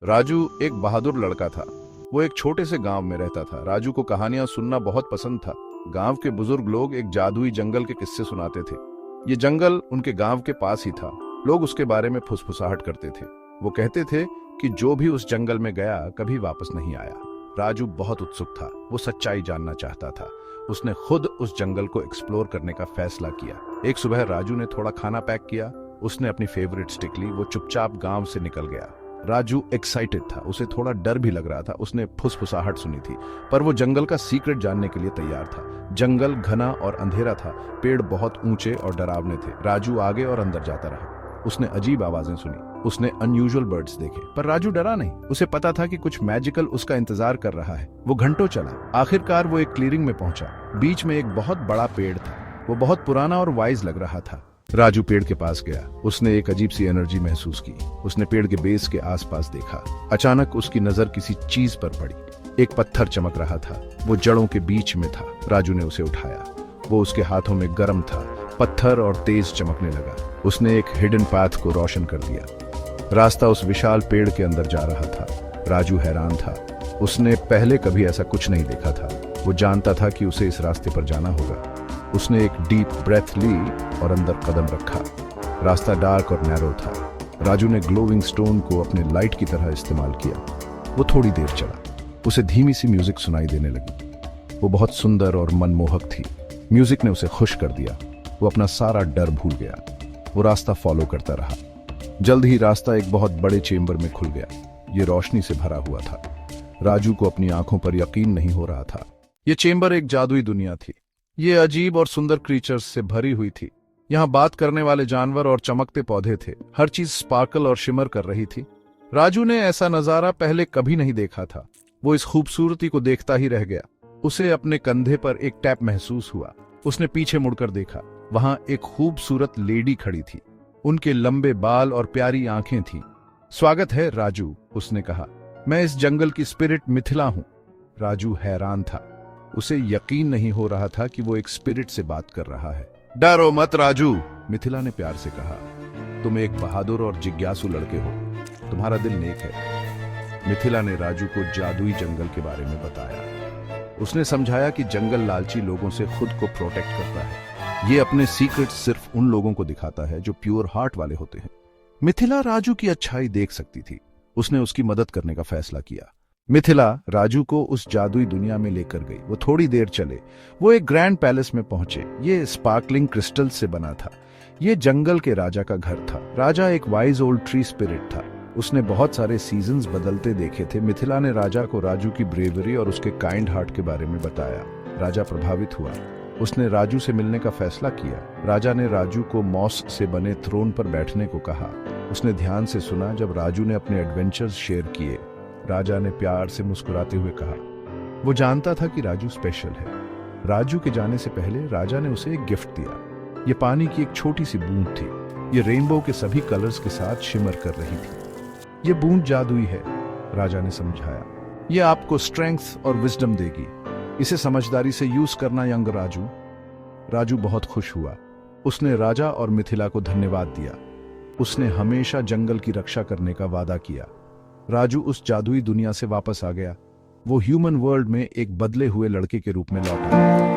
राजू एक बहादुर लड़का था। वो एक छोटे से गांव में रहता था। राजू को कहानियां सुनना बहुत पसंद था। गांव के बुजुर्ग लोग एक जादुई जंगल के किस्से सुनाते थे। ये जंगल उनके गांव के पास ही था। लोग उसके बारे में फुसफुसाहट करते थे। वो कहते थे कि जो भी उस जंगल में गया कभी वापस नहीं आया। राजू बहुत उत्सुक था। वो सच्चाई जानना चाहता था। उसने खुद उस जंगल को एक्सप्लोर करने का फैसला किया। एक सुबह राजू ने थोड़ा खाना पैक किया। उसने अपनी फेवरेट स्टिक ली। वो चुपचाप गांव से निकल गया। राजू एक्साइटेड था। उसे थोड़ा डर भी लग रहा था। उसने फुसफुसाहट सुनी थी, पर वो जंगल का सीक्रेट जानने के लिए तैयार था। जंगल घना और अंधेरा था। पेड़ बहुत ऊंचे और डरावने थे। राजू आगे और अंदर जाता रहा। उसने अजीब आवाजें सुनी। उसने अनयूजुअल बर्ड्स देखे, पर राजू डरा नहीं। उसे पता था कि कुछ मैजिकल उसका इंतजार कर रहा है। वो घंटों चला। आखिरकार वो एक क्लीयरिंग में पहुंचा। बीच में एक बहुत बड़ा पेड़ था। वो बहुत पुराना और वाइज लग रहा था। राजू पेड़ के पास गया। उसने एक अजीब सी एनर्जी महसूस की। उसने पेड़ के बेस के आसपास देखा। अचानक उसकी नजर किसी चीज पर पड़ी। एक पत्थर चमक रहा था। वो जड़ों के बीच में था। राजू ने उसे उठाया। वो उसके हाथों में गर्म था। पत्थर और तेज चमकने लगा। उसने एक हिडन पाथ को रोशन कर दिया। रास्ता उस विशाल पेड़ के अंदर जा रहा था। राजू हैरान था। उसने पहले कभी ऐसा कुछ नहीं देखा था। वो जानता था कि उसे इस रास्ते पर जाना होगा। उसने एक डीप ब्रेथ ली और अंदर कदम रखा। रास्ता डार्क और नैरो था। राजू ने ग्लोविंग स्टोन को अपने लाइट की तरह इस्तेमाल किया। वो थोड़ी देर चला। उसे धीमी सी म्यूजिक सुनाई देने लगी। वो बहुत सुंदर और मनमोहक थी। म्यूजिक ने उसे खुश कर दिया। वो अपना सारा डर भूल गया। वो रास्ता फॉलो करता रहा। जल्द ही रास्ता एक बहुत बड़े चेंबर में खुल गया। ये रोशनी से भरा हुआ था। राजू को अपनी आंखों पर यकीन नहीं हो रहा था। ये चेंबर एक जादुई दुनिया थी। ये अजीब और सुंदर क्रीचर्स से भरी हुई थी। यहाँ बात करने वाले जानवर और चमकते पौधे थे। हर चीज स्पार्कल और शिमर कर रही थी। राजू ने ऐसा नजारा पहले कभी नहीं देखा था। वो इस खूबसूरती को देखता ही रह गया। उसे अपने कंधे पर एक टैप महसूस हुआ। उसने पीछे मुड़कर देखा। वहां एक खूबसूरत लेडी खड़ी थी। उनके लंबे बाल और प्यारी आंखें थीं। स्वागत है राजू, उसने कहा। मैं इस जंगल की स्पिरिट मिथिला हूं। राजू हैरान था। उसे यकीन नहीं हो रहा था कि वो एक स्पिरिट से बात कर रहा है। डरो मत राजू, मिथिला ने प्यार से कहा। तुम एक बहादुर और जिज्ञासु लड़के हो। तुम्हारा दिल नेक है। मिथिला ने राजू को जादुई जंगल के बारे में बताया। उसने समझाया कि जंगल लालची लोगों से खुद को प्रोटेक्ट करता है। ये अपने सीक्रेट सिर्फ उन लोगों को दिखाता है जो प्योर हार्ट वाले होते हैं। मिथिला राजू की अच्छाई देख सकती थी। उसने उसकी मदद करने का फैसला किया। मिथिला राजू को उस जादुई दुनिया में लेकर गई। वो थोड़ी देर चले। वो एक ग्रैंड पैलेस में पहुंचे। ये स्पार्कलिंग क्रिस्टल से बना था। ये जंगल के राजा का घर था। राजा एक वाइज ओल्ड ट्री स्पिरिट था। उसने बहुत सारे सीजन्स बदलते देखे थे। मिथिला ने राजा को राजू की ब्रेवरी और उसके काइंड हार्ट के बारे में बताया। राजा प्रभावित हुआ। उसने राजू से मिलने का फैसला किया। राजा ने राजू को मॉस से बने थ्रोन पर बैठने को कहा। उसने ध्यान से सुना जब राजू ने अपने एडवेंचर्स शेयर किए। राजा ने प्यार से मुस्कुराते हुए कहा। वो जानता था कि राजू स्पेशल है। राजू के जाने से पहले राजा ने उसे एक गिफ्ट दिया। ये पानी की एक छोटी सी बूंद थी। ये रेनबो के सभी कलर्स के साथ शिमर कर रही थी। ये बूंद जादुई है, राजा ने समझाया। ये आपको स्ट्रेंथ और विजडम देगी। इसे समझदारी से यूज करना यंग राजू। राजू बहुत खुश हुआ। उसने राजा और मिथिला को धन्यवाद दिया। उसने हमेशा जंगल की रक्षा करने का वादा किया। राजू उस जादुई दुनिया से वापस आ गया। वो ह्यूमन वर्ल्ड में एक बदले हुए लड़के के रूप में लौटा।